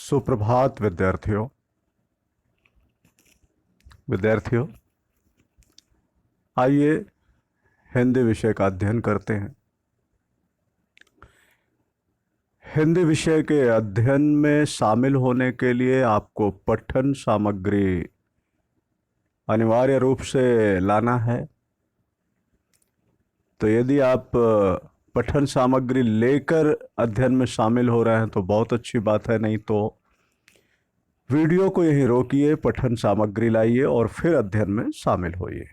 सुप्रभात विद्यार्थियों, आइए हिंदी विषय का अध्ययन करते हैं। हिंदी विषय के अध्ययन में शामिल होने के लिए आपको पठन सामग्री अनिवार्य रूप से लाना है। तो यदि आप पठन सामग्री लेकर अध्ययन में शामिल हो रहे हैं तो बहुत अच्छी बात है, नहीं तो वीडियो को यहीं रोकिए, पठन सामग्री लाइए और फिर अध्ययन में शामिल होइए।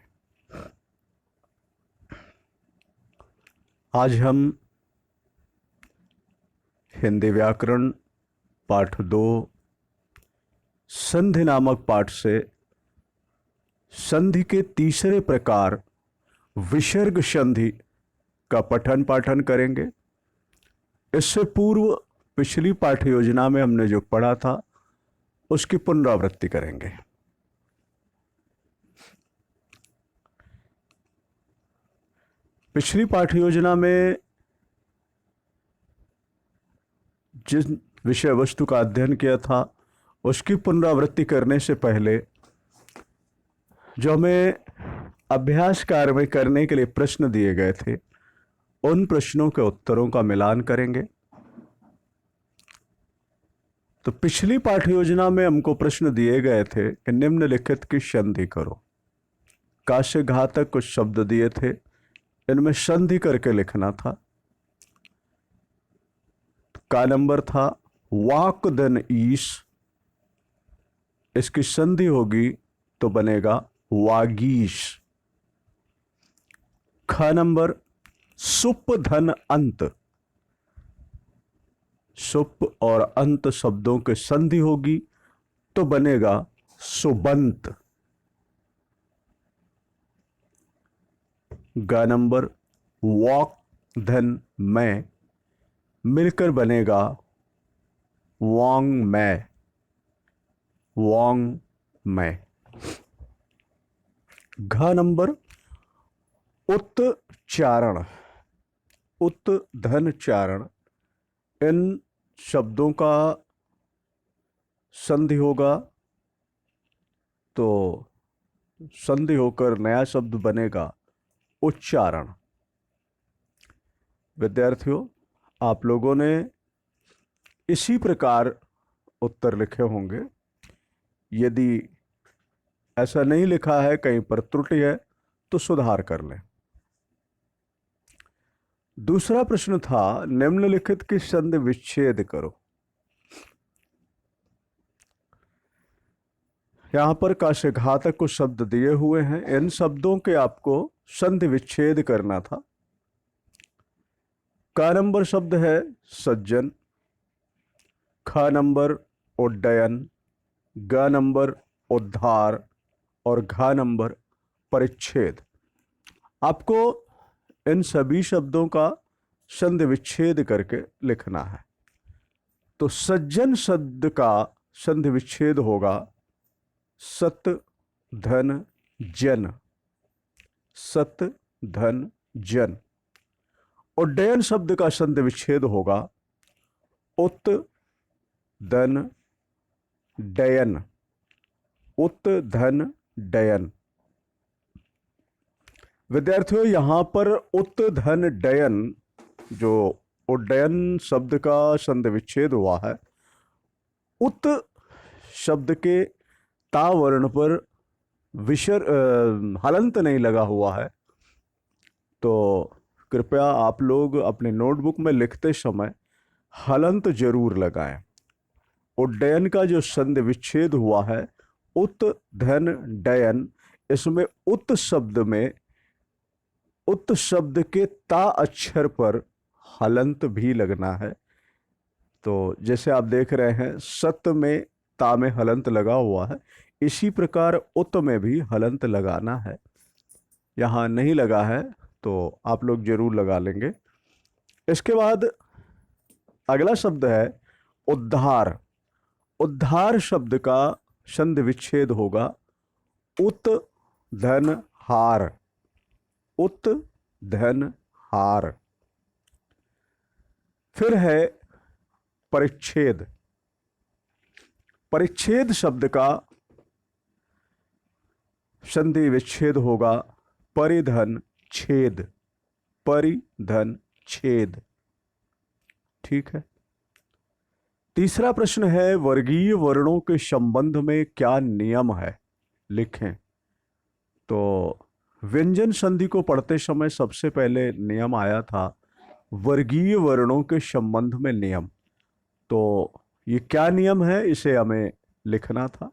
आज हम हिंदी व्याकरण पाठ 2 संधि नामक पाठ से संधि के तीसरे प्रकार विसर्ग संधि का पठन पाठन करेंगे। इससे पूर्व पिछली पाठ योजना में हमने जो पढ़ा था उसकी पुनरावृत्ति करेंगे। पिछली पाठ योजना में जिस विषय वस्तु का अध्ययन किया था उसकी पुनरावृत्ति करने से पहले जो हमें अभ्यास कार्य में करने के लिए प्रश्न दिए गए थे, उन प्रश्नों के उत्तरों का मिलान करेंगे। तो पिछली पाठ योजना में हमको प्रश्न दिए गए थे कि निम्नलिखित की संधि करो। का से घातक कुछ शब्द दिए थे, इनमें संधि करके लिखना था। का नंबर था वाक धन ईश, इसकी संधि होगी तो बनेगा वागीश। ख नंबर सुप धन अंत, सुप और अंत शब्दों के संधि होगी तो बनेगा सुबंत। ग नंबर वॉक धन मैं, मिलकर बनेगा वांग मैं, वांग मैं। घ नंबर उत्चारण, उत धन चारण, इन शब्दों का संधि होगा तो संधि होकर नया शब्द बनेगा उच्चारण। विद्यार्थियों, आप लोगों ने इसी प्रकार उत्तर लिखे होंगे। यदि ऐसा नहीं लिखा है, कहीं पर त्रुटि है तो सुधार कर लें। दूसरा प्रश्न था निम्नलिखित की संधि विच्छेद करो। यहां पर का से घातक कुछ शब्द दिए हुए हैं, इन शब्दों के आपको संधि विच्छेद करना था। का नंबर शब्द है सज्जन, ख नंबर उड्डयन, ग नंबर उद्धार और घ नंबर परिच्छेद। आपको इन सभी शब्दों का संधि विच्छेद करके लिखना है। तो सज्जन शब्द का संधि विच्छेद होगा सत धन जन, सत धन जन। उड्डयन शब्द का संधि विच्छेद होगा उत धन डयन, उत धन डयन। विद्यार्थियों, यहां पर उत धन डयन, जो उड्डयन शब्द का संधि विच्छेद हुआ है, उत शब्द के ता वर्ण पर हलंत नहीं लगा हुआ है। तो कृपया आप लोग अपने नोटबुक में लिखते समय हलंत जरूर लगाएं। उड्डयन का जो संधि विच्छेद हुआ है उत धन डयन, इसमें उत शब्द में उत शब्द के ता अक्षर पर हलंत भी लगना है। तो जैसे आप देख रहे हैं सत में ता में हलंत लगा हुआ है, इसी प्रकार उत में भी हलंत लगाना है। यहाँ नहीं लगा है तो आप लोग जरूर लगा लेंगे। इसके बाद अगला शब्द है उद्धार। उद्धार शब्द का संधि विच्छेद होगा उत धन हार, उत धन हार। फिर है परिच्छेद। परिच्छेद शब्द का संधि विच्छेद होगा परिधन छेद, परिधन छेद। ठीक है। तीसरा प्रश्न है, वर्गीय वर्णों के संबंध में क्या नियम है, लिखें। तो व्यंजन संधि को पढ़ते समय सबसे पहले नियम आया था वर्गीय वर्णों के संबंध में नियम। तो ये क्या नियम है, इसे हमें लिखना था।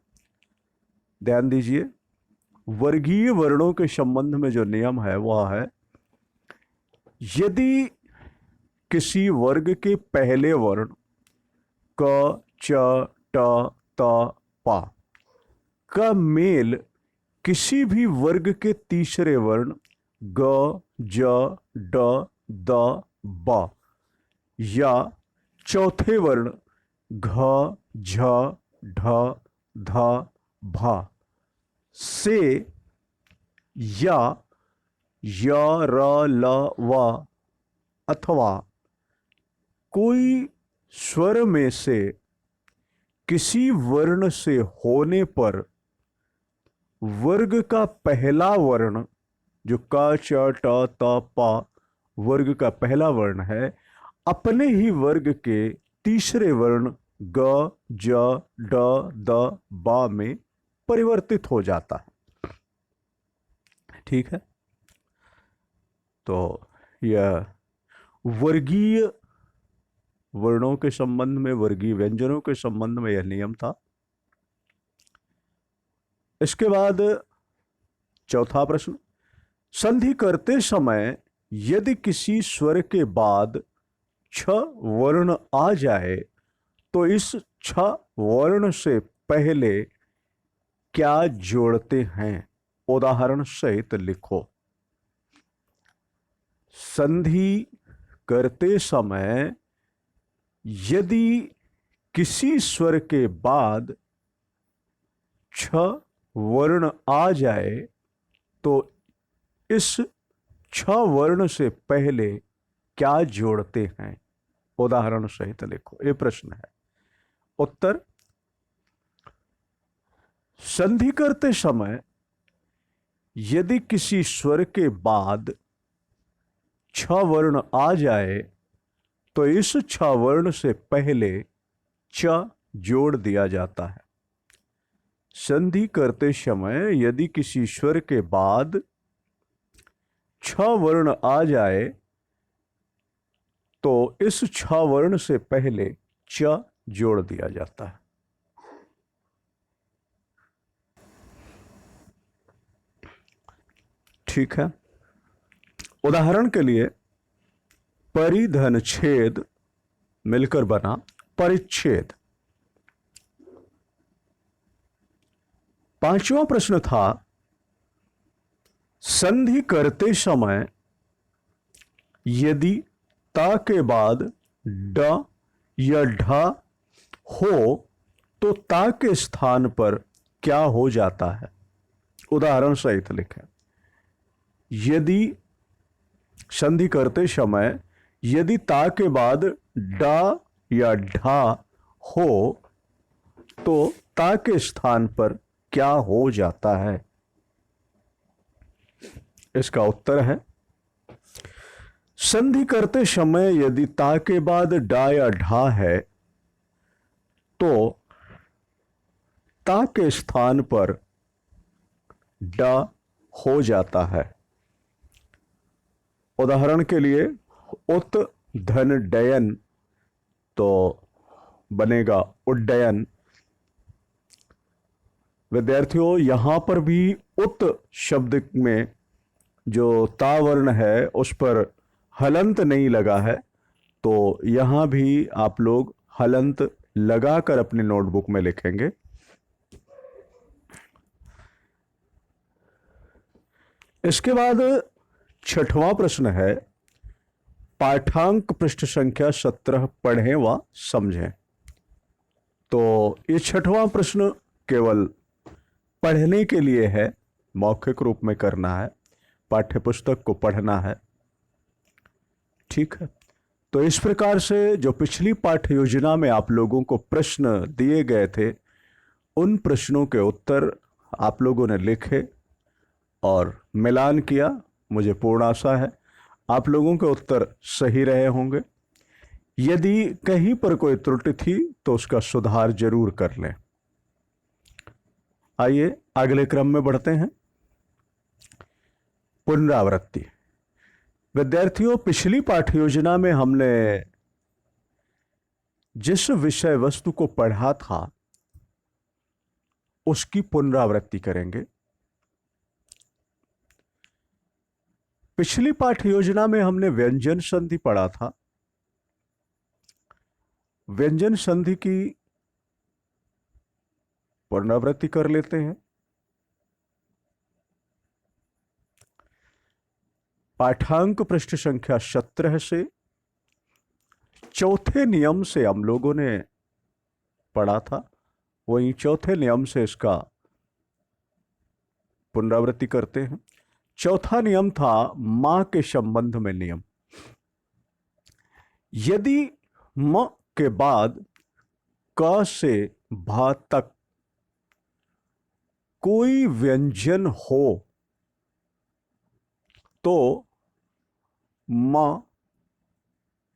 ध्यान दीजिए, वर्गीय वर्णों के संबंध में जो नियम है वह है, यदि किसी वर्ग के पहले वर्ण क, च, ट, त, पा का मेल किसी भी वर्ग के तीसरे वर्ण ग, ज, ड, द, ब या चौथे वर्ण घ, झ, ढ, ध, भ से या य, र, ल, व अथवा कोई स्वर में से किसी वर्ण से होने पर वर्ग का पहला वर्ण जो क, च, ट, त, प वर्ग का पहला वर्ण है, अपने ही वर्ग के तीसरे वर्ण ग, ज, ड, द, ब में परिवर्तित हो जाता है। ठीक है। तो यह वर्गीय वर्णों के संबंध में, वर्गीय व्यंजनों के संबंध में यह नियम था। इसके बाद चौथा प्रश्न, संधि करते समय यदि किसी स्वर के बाद छ वर्ण आ जाए तो इस छ वर्ण से पहले क्या जोड़ते हैं, उदाहरण सहित लिखो। संधि करते समय यदि किसी स्वर के बाद छ वर्ण आ जाए तो इस छ वर्ण से पहले क्या जोड़ते हैं, उदाहरण सहित लिखो। ये प्रश्न है। उत्तर, संधि करते समय यदि किसी स्वर के बाद छ वर्ण आ जाए तो इस छ वर्ण से पहले च जोड़ दिया जाता है। संधि करते समय यदि किसी स्वर के बाद छ वर्ण आ जाए तो इस छ वर्ण से पहले च जोड़ दिया जाता है। ठीक है। उदाहरण के लिए परिधन छेद मिलकर बना परिच्छेद। पांचवा प्रश्न था, संधि करते समय यदि ता के बाद ड या ढ हो तो ता के स्थान पर क्या हो जाता है, उदाहरण सहित लिखें। यदि संधि करते समय यदि ता के बाद ड या ढा हो तो ता के स्थान पर क्या हो जाता है। इसका उत्तर है, संधि करते समय यदि ता के बाद डा या ढा है तो ता के स्थान पर ड हो जाता है। उदाहरण के लिए उत धन डयन तो बनेगा उड्डयन। विद्यार्थियों, यहां पर भी उत शब्द में जो ता वर्ण है उस पर हलंत नहीं लगा है, तो यहां भी आप लोग हलंत लगाकर अपनी नोटबुक में लिखेंगे। इसके बाद छठवां प्रश्न है, पाठांक पृष्ठ संख्या 17 पढ़ें व समझें। तो ये छठवां प्रश्न केवल पढ़ने के लिए है, मौखिक रूप में करना है, पाठ्य पुस्तक को पढ़ना है। ठीक है। तो इस प्रकार से जो पिछली पाठ्य योजना में आप लोगों को प्रश्न दिए गए थे उन प्रश्नों के उत्तर आप लोगों ने लिखे और मिलान किया। मुझे पूर्ण आशा है आप लोगों के उत्तर सही रहे होंगे। यदि कहीं पर कोई त्रुटि थी तो उसका सुधार जरूर कर लें। आइए अगले क्रम में बढ़ते हैं। पुनरावृत्ति। विद्यार्थियों, पिछली पाठ योजना में हमने जिस विषय वस्तु को पढ़ा था उसकी पुनरावृत्ति करेंगे। पिछली पाठ योजना में हमने व्यंजन संधि पढ़ा था। व्यंजन संधि की पुनरावृत्ति कर लेते हैं। पाठांक पृष्ठ संख्या 17 से चौथे नियम से हम लोगों ने पढ़ा था, वहीं चौथे नियम से इसका पुनरावृत्ति करते हैं। चौथा नियम था मां के संबंध में नियम। यदि म के बाद क से भा तक कोई व्यंजन हो तो म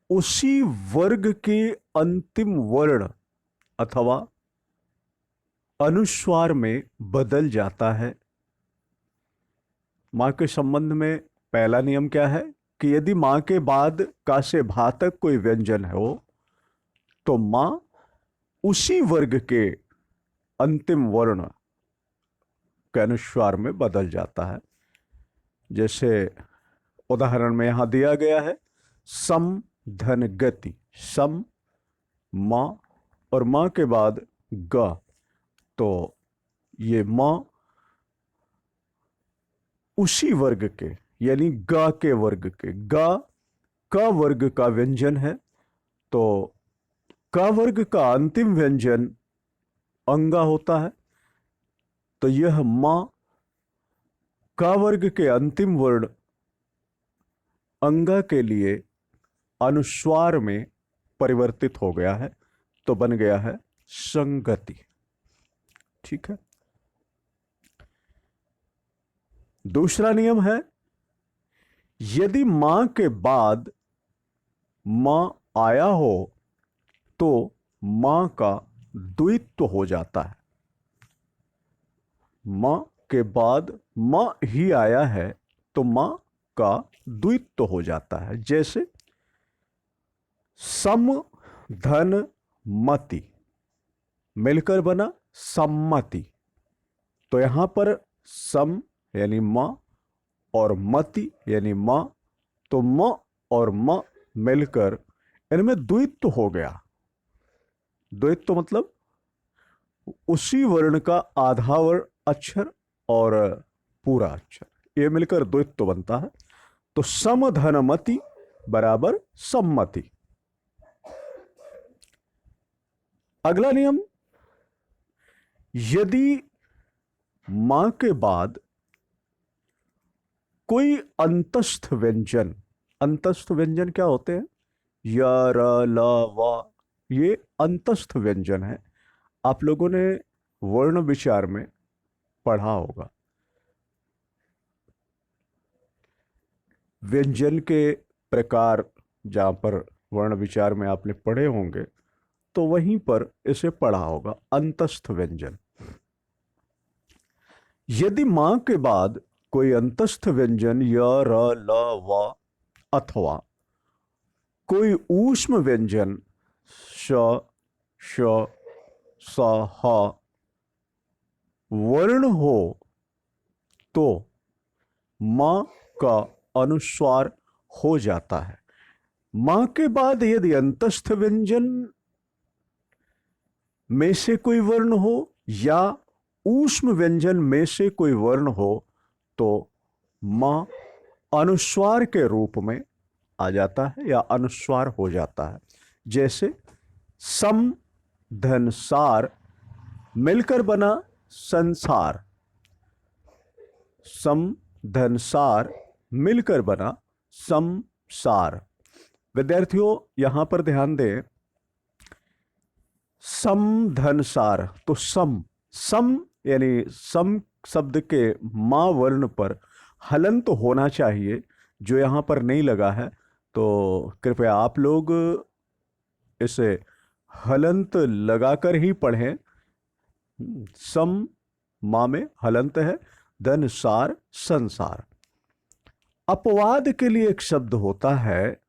उसी वर्ग के अंतिम वर्ण अथवा अनुस्वार में बदल जाता है। मां के संबंध में पहला नियम क्या है कि यदि मां के बाद का से भा तक कोई व्यंजन हो तो मां उसी वर्ग के अंतिम वर्ण के अनुस्वार में बदल जाता है। जैसे उदाहरण में यहां दिया गया है, सम धन गति। सम मां और मां के बाद ग, तो ये मां उसी वर्ग के यानी ग के वर्ग के, ग क वर्ग का व्यंजन है, तो क वर्ग का अंतिम व्यंजन अंगा होता है। तो यह मां क वर्ग के अंतिम वर्ण अंगा के लिए अनुस्वार में परिवर्तित हो गया है, तो बन गया है संगति। ठीक है। दूसरा नियम है, यदि मां के बाद मां आया हो तो मां का द्वित्व हो जाता है। मां के बाद मां ही आया है तो मां का द्वित्व हो जाता है। जैसे सम धन मति मिलकर बना सम्मति। तो यहां पर सम यानी मां और मति यानी मां, तो म और म मिलकर इनमें द्वित्व हो गया। द्वित्व मतलब उसी वर्ण का आधा वर्ण अक्षर और पूरा अक्षर, ये मिलकर द्वित्व बनता है। तो सम धन मति बराबर सम्मति। अगला नियम, यदि मां के बाद कोई अंतस्थ व्यंजन, अंतस्थ व्यंजन क्या होते हैं? य, र, ल, व, ये अंतस्थ व्यंजन है। आप लोगों ने वर्ण विचार में पढ़ा होगा। व्यंजन के प्रकार जहां पर वर्ण विचार में आपने पढ़े होंगे तो वहीं पर इसे पढ़ा होगा, अंतस्थ व्यंजन। यदि मां के बाद कोई अंतस्थ व्यंजन य, र, ल, व अथवा कोई ऊष्म व्यंजन श, श, स, ह वर्ण हो तो मां का अनुस्वार हो जाता है। मां के बाद यदि अंतस्थ व्यंजन में से कोई वर्ण हो या ऊष्म व्यंजन में से कोई वर्ण हो तो मां अनुस्वार के रूप में आ जाता है या अनुस्वार हो जाता है। जैसे सम धन सार मिलकर बना संसार। सम धन सार मिलकर बना संसार। विद्यार्थियों यहां पर ध्यान दें, सम धन सार, तो सम सम यानी सम शब्द के मां वर्ण पर हलंत होना चाहिए, जो यहाँ पर नहीं लगा है। तो कृपया आप लोग इसे हलंत लगाकर ही पढ़ें। सम मां में हलंत है, धन सार संसार। अपवाद के लिए एक शब्द होता है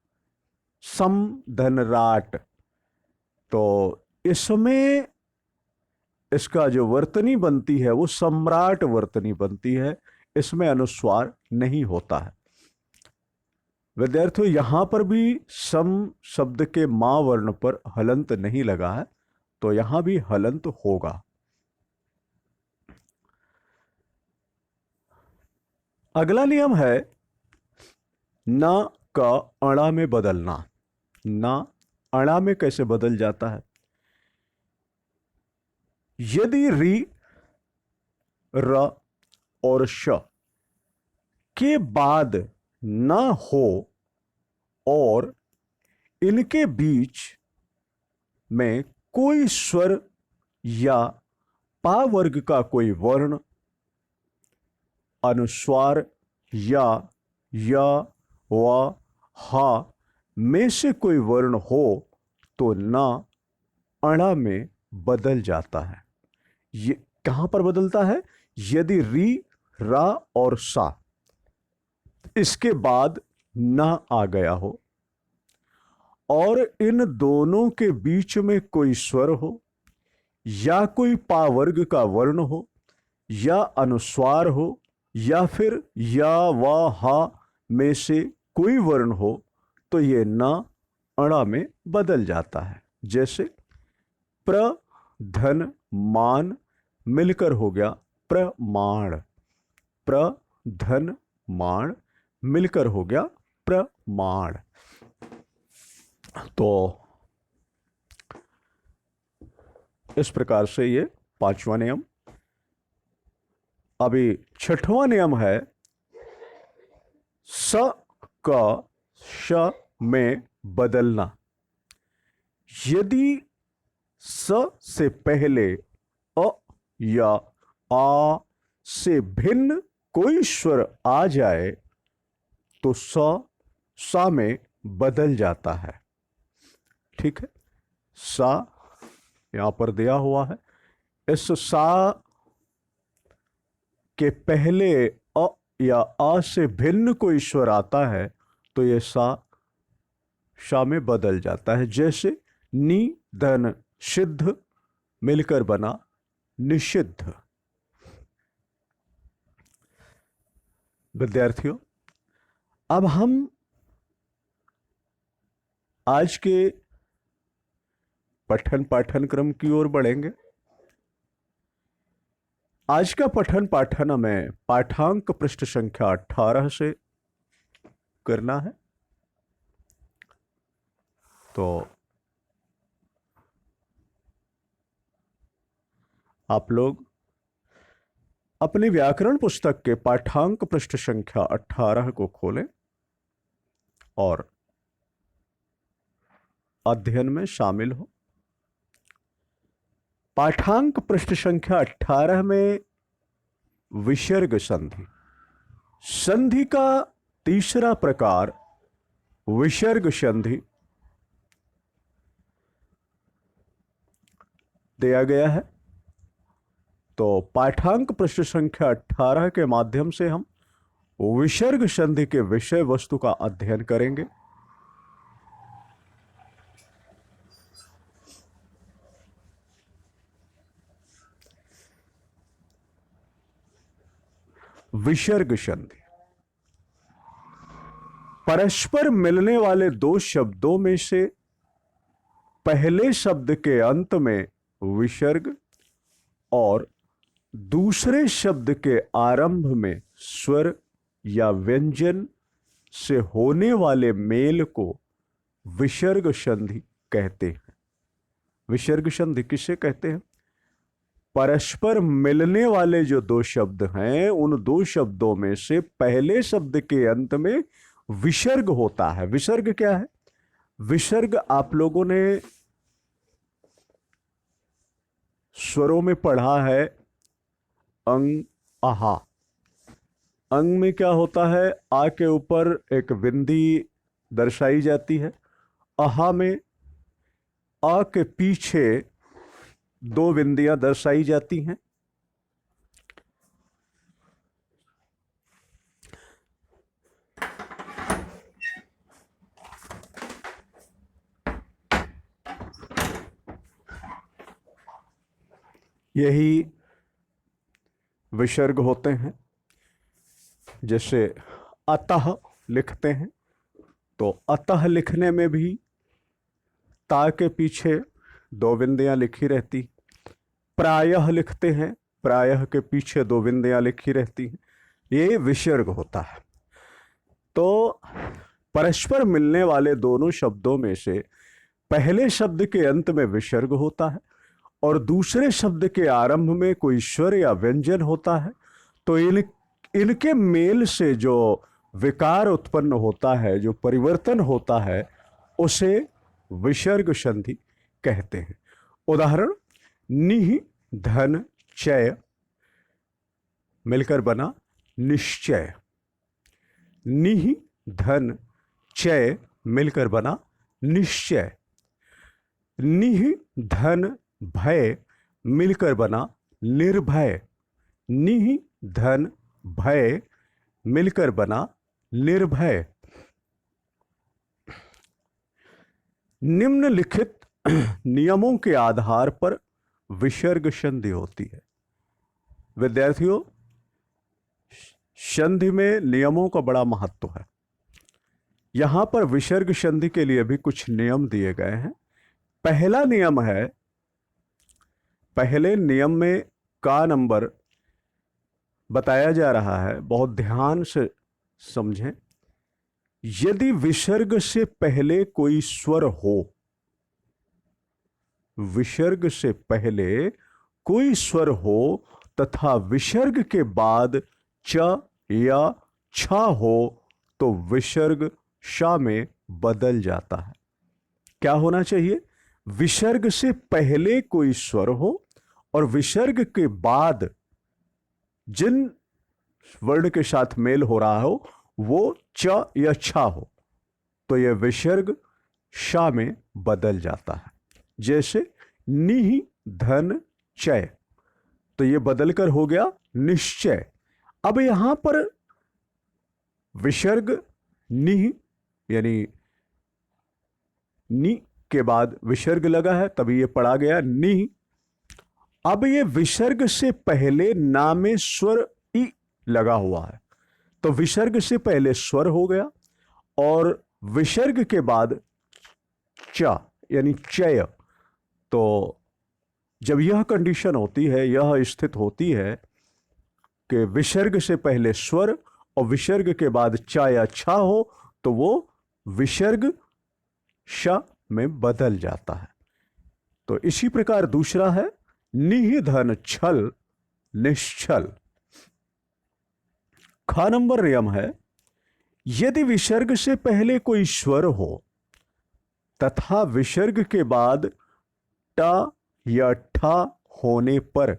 सम धनराट। तो इसमें इसका जो वर्तनी बनती है वो सम्राट वर्तनी बनती है, इसमें अनुस्वार नहीं होता है। विद्यार्थियों, यहां पर भी सम शब्द के मां वर्ण पर हलंत नहीं लगा है, तो यहां भी हलंत होगा। अगला नियम है ना का अणा में बदलना। ना अणा में कैसे बदल जाता है? यदि री, र और श के बाद ना हो और इनके बीच में कोई स्वर या पा वर्ग का कोई वर्ण, अनुस्वार या व हा में से कोई वर्ण हो तो ना अणा में बदल जाता है। ये कहां पर बदलता है? यदि री, रा और सा इसके बाद ना आ गया हो और इन दोनों के बीच में कोई स्वर हो या कोई पा वर्ग का वर्ण हो या अनुस्वार हो या फिर या व हा में से कोई वर्ण हो तो ये ना अणा में बदल जाता है। जैसे प्र, धन, मान मिलकर हो गया प्रमाण। प्र, धन, मान मिलकर हो गया प्रमाण। तो इस प्रकार से ये पांचवा नियम। अभी छठवां नियम है स का श में बदलना। यदि स से पहले अ या आ से भिन्न कोई स्वर आ जाए तो सा में बदल जाता है। ठीक है, सा यहां पर दिया हुआ है। इस सा के पहले अ या आ से भिन्न कोई स्वर आता है तो यह सा में बदल जाता है। जैसे नी, धन, सिद्ध मिलकर बना निषिद्ध। विद्यार्थियों, अब हम आज के पठन पाठन क्रम की ओर बढ़ेंगे। आज का पठन पाठन हमें पाठांक पृष्ठ संख्या 18 से करना है। तो आप लोग अपनी व्याकरण पुस्तक के पाठांक पृष्ठ संख्या 18 को खोलें और अध्ययन में शामिल हो। पाठांक पृष्ठ संख्या 18 में विसर्ग संधि, संधि का तीसरा प्रकार विसर्ग संधि दिया गया है। तो पाठांक पृष्ठ संख्या 18 के माध्यम से हम विसर्ग संधि के विषय वस्तु का अध्ययन करेंगे। विसर्ग संधि परस्पर मिलने वाले दो शब्दों में से पहले शब्द के अंत में विसर्ग और दूसरे शब्द के आरंभ में स्वर या व्यंजन से होने वाले मेल को विसर्ग संधि कहते हैं। विसर्ग संधि किसे कहते हैं? परस्पर मिलने वाले जो दो शब्द हैं उन दो शब्दों में से पहले शब्द के अंत में विसर्ग होता है। विसर्ग क्या है? विसर्ग आप लोगों ने स्वरों में पढ़ा है अंग, आहा। अंग में क्या होता है, आ के ऊपर एक बिंदी दर्शाई जाती है। आहा में आ के पीछे दो बिंदियां दर्शाई जाती हैं। यही विसर्ग होते हैं। जैसे अतः लिखते हैं, तो अतः लिखने में भी ता के पीछे दो बिंदियां लिखी रहती। प्रायः लिखते हैं, प्रायः के पीछे दो बिंदियां लिखी रहती हैं। ये विसर्ग होता है। तो परस्पर मिलने वाले दोनों शब्दों में से पहले शब्द के अंत में विसर्ग होता है और दूसरे शब्द के आरंभ में कोई स्वर या व्यंजन होता है। तो इनके मेल से जो विकार उत्पन्न होता है, जो परिवर्तन होता है, उसे विसर्ग संधि कहते हैं। उदाहरण, निह धन चय मिलकर बना निश्चय। निह धन चय मिलकर बना निश्चय। निह धन भय मिलकर बना निर्भय। निह धन भय मिलकर बना निर्भय। निम्नलिखित नियमों के आधार पर विसर्ग संधि होती है। विद्यार्थियों, संधि में नियमों का बड़ा महत्व है। यहां पर विसर्ग संधि के लिए भी कुछ नियम दिए गए हैं। पहला नियम है, पहले नियम में का नंबर बताया जा रहा है, बहुत ध्यान से समझें। यदि विसर्ग से पहले कोई स्वर हो, विसर्ग से पहले कोई स्वर हो तथा विसर्ग के बाद च या छ हो, तो विसर्ग श में बदल जाता है। क्या होना चाहिए? विसर्ग से पहले कोई स्वर हो और विसर्ग के बाद जिन वर्ण के साथ मेल हो रहा हो वो च या छ हो, तो यह विसर्ग श में बदल जाता है। जैसे निह धन चय, तो यह बदलकर हो गया निश्चय। अब यहां पर विसर्ग निह यानी नी के बाद विसर्ग लगा है, तभी यह पढ़ा गया निह। अब यह विसर्ग से पहले ना में स्वर ई लगा हुआ है, तो विसर्ग से पहले स्वर हो गया और विसर्ग के बाद च यानी चय। तो जब यह कंडीशन होती है, यह स्थिति होती है कि विसर्ग से पहले स्वर और विसर्ग के बाद च या छ हो, तो वो विसर्ग श में बदल जाता है। तो इसी प्रकार दूसरा है निह धन छल निश्चल। ख नंबर नियम है, यदि विसर्ग से पहले कोई स्वर हो तथा विसर्ग के बाद ट या ठ होने पर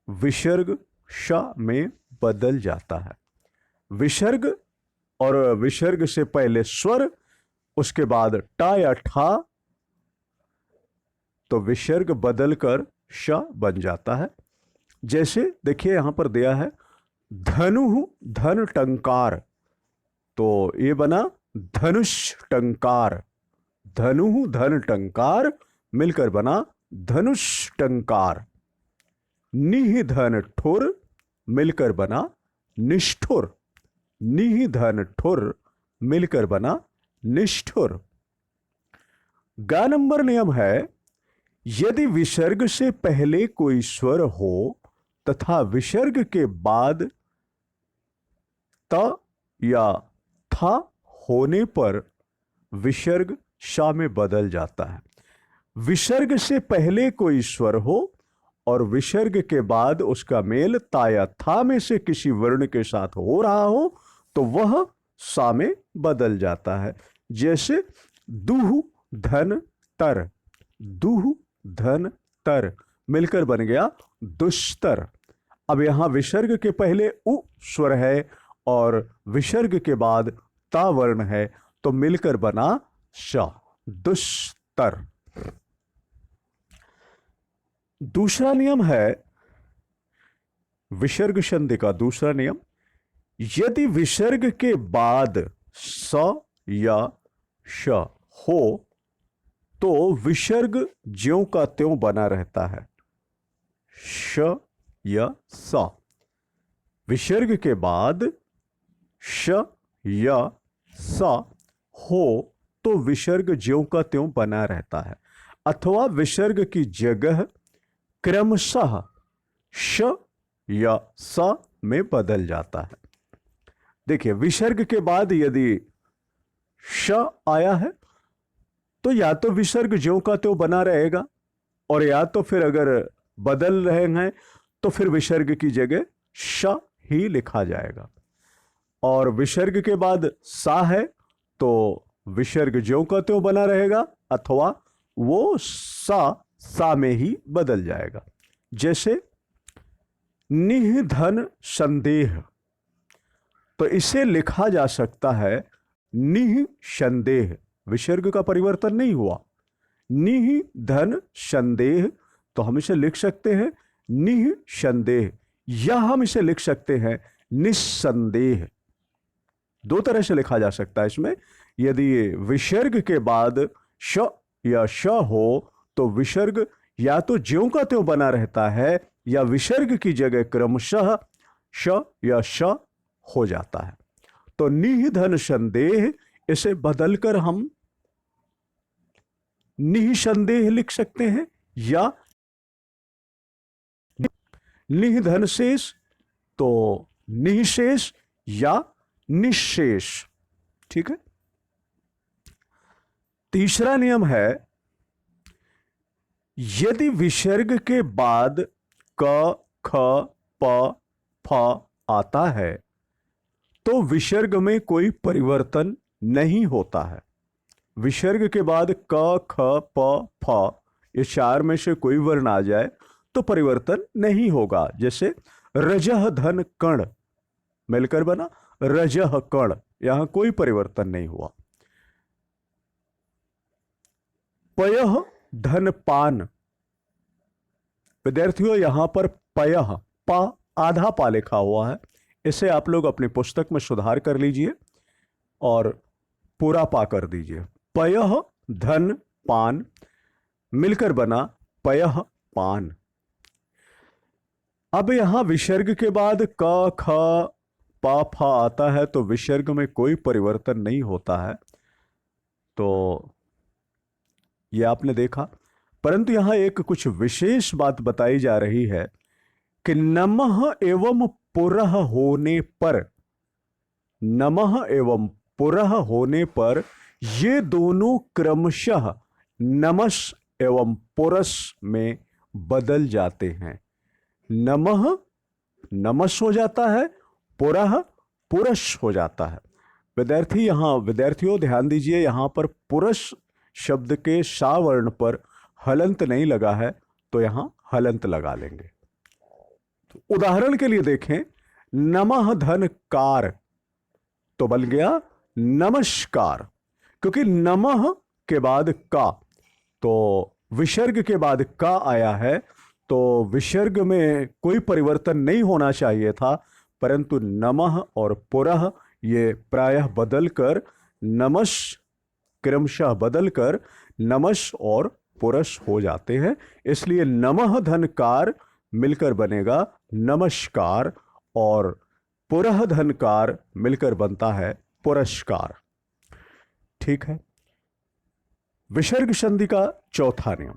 विसर्ग श में बदल जाता है। विसर्ग और विसर्ग से पहले स्वर, उसके बाद ट या ठ, तो विसर्ग बदलकर श बन जाता है। जैसे देखिए यहां पर दिया है धनु धन टंकार, तो ये बना धनुष टंकार। धनु धन टंकार मिलकर बना धनुष टंकार। निह धन ठुर मिलकर बना निष्ठुर। निह धन ठुर मिलकर बना निष्ठुर। ग नंबर नियम है, यदि विसर्ग से पहले कोई स्वर हो तथा विसर्ग के बाद त या था होने पर विसर्ग श में बदल जाता है। विसर्ग से पहले कोई स्वर हो और विसर्ग के बाद उसका मेल ता या था में से किसी वर्ण के साथ हो रहा हो, तो वह सा में बदल जाता है। जैसे दुह धन तर, दुह धन तर, मिलकर बन गया दुस्तर। अब यहां विसर्ग के पहले उ स्वर है और विसर्ग के बाद ता वर्ण है, तो मिलकर बना श, दुस्तर। दूसरा नियम है विसर्ग संधि का दूसरा नियम, यदि विसर्ग के बाद स या श हो तो विसर्ग ज्यों का त्यों बना रहता है। श या स, विसर्ग के बाद श या स हो तो विसर्ग ज्यों का त्यों बना रहता है, अथवा विसर्ग की जगह क्रमशः श या स में बदल जाता है। देखिए, विसर्ग के बाद यदि श आया है तो या तो विसर्ग ज्यों का त्यों बना रहेगा, और या तो फिर अगर बदल रहे हैं तो फिर विसर्ग की जगह श ही लिखा जाएगा। और विसर्ग के बाद सा है तो विसर्ग ज्यों का त्यों बना रहेगा, अथवा वो सा में ही बदल जाएगा। जैसे निधन संदेह, तो इसे लिखा जा सकता है निह संदेह, विसर्ग का परिवर्तन नहीं हुआ। निह धन संदेह, तो हम इसे लिख सकते हैं निह संदेह, या हम इसे लिख सकते हैं निस्संदेह। दो तरह से लिखा जा सकता है इसमें। यदि विसर्ग के बाद श या श हो तो विसर्ग या तो ज्यों का त्यों बना रहता है या विसर्ग की जगह क्रमशः श या श हो जाता है। तो निधन संदेह, इसे बदलकर हम निसंदेह लिख सकते हैं, या निधन शेष तो निशेष या निशेष। ठीक है। तीसरा नियम है, यदि विसर्ग के बाद क ख प फ आता है तो विसर्ग में कोई परिवर्तन नहीं होता है। विसर्ग के बाद क ख प फ, ये चार में से कोई वर्ण आ जाए तो परिवर्तन नहीं होगा। जैसे रजह धन कण, मिलकर बना रजह कण, यहां कोई परिवर्तन नहीं हुआ। पयह धन पान, विद्यार्थियों यहां पर पयह पा आधा पा लिखा हुआ है, इसे आप लोग अपनी पुस्तक में सुधार कर लीजिए और पूरा पा कर दीजिए। पयह धन पान, मिलकर बना पयह पान। अब यहां विसर्ग के बाद क ख प फ आता है तो विसर्ग में कोई परिवर्तन नहीं होता है, तो यह आपने देखा। परंतु यहां एक कुछ विशेष बात बताई जा रही है कि नमः एवं पुरः होने पर, नमः एवं पुरः होने पर ये दोनों क्रमशः नमस् एवं पुरस में बदल जाते हैं। नमः नमस् हो जाता है, पुरः पुरस हो जाता है। विद्यार्थियों ध्यान दीजिए, यहां पर पुरस शब्द के सा वर्ण पर हलंत नहीं लगा है, तो यहां हलंत लगा लेंगे। तो उदाहरण के लिए देखें, नमः धन कार, तो बन गया नमस्कार, क्योंकि नमः के बाद का, तो विसर्ग के बाद का आया है, तो विसर्ग में कोई परिवर्तन नहीं होना चाहिए था, परंतु नमः और पुरः ये प्रायः बदलकर नमस्, क्रमशः बदलकर नमस् और पुरस हो जाते हैं। इसलिए नमः धनकार मिलकर बनेगा नमस्कार, और पुरः धनकार मिलकर बनता है पुरस्कार। ठीक है। विसर्ग संधि का चौथा नियम,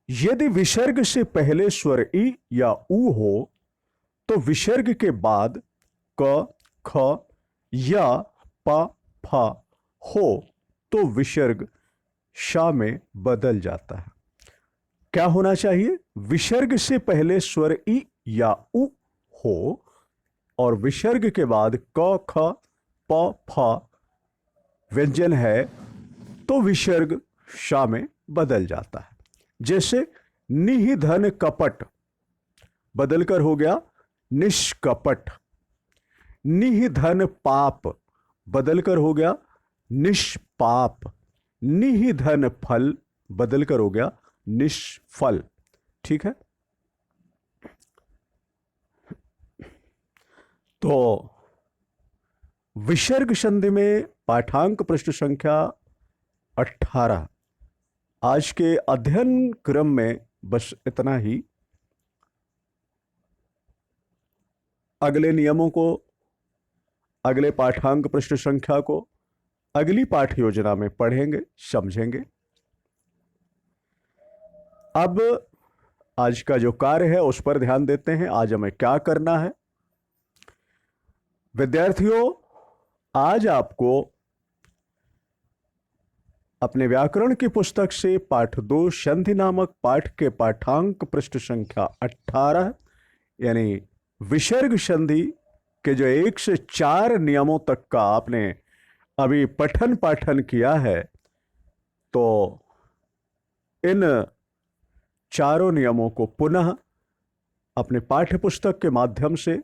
यदि विसर्ग से पहले स्वर ई या ऊ हो तो विसर्ग के बाद क ख या प फ हो तो विसर्ग शा में बदल जाता है। क्या होना चाहिए? विसर्ग से पहले स्वर ई या उ हो और विसर्ग के बाद क ख प फ व्यंजन है तो विसर्ग शा में बदल जाता है। जैसे निधन कपट बदलकर हो गया निष्कपट। निधन पाप बदलकर हो गया निष्पाप। निधन फल बदलकर हो गया निष्फल। ठीक है, तो विसर्ग संधि में पाठांक पृष्ठ संख्या 18। आज के अध्ययन क्रम में बस इतना ही। अगले नियमों को, अगले पाठांक पृष्ठ संख्या को अगली पाठ योजना में पढ़ेंगे, समझेंगे। अब आज का जो कार्य है उस पर ध्यान देते हैं। आज हमें क्या करना है विद्यार्थियों? आज आपको अपने व्याकरण की पुस्तक से पाठ 2 संधि नामक पाठ के पाठांक पृष्ठ संख्या 18 यानी विसर्ग संधि के जो 1 से 4 नियमों तक का आपने अभी पठन पाठन किया है, तो इन चारों नियमों को पुनः अपने पाठ्य पुस्तक के माध्यम से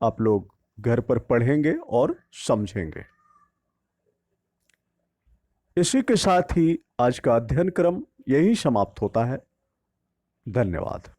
आप लोग घर पर पढ़ेंगे और समझेंगे। इसी के साथ ही आज का अध्ययन क्रम यही समाप्त होता है। धन्यवाद।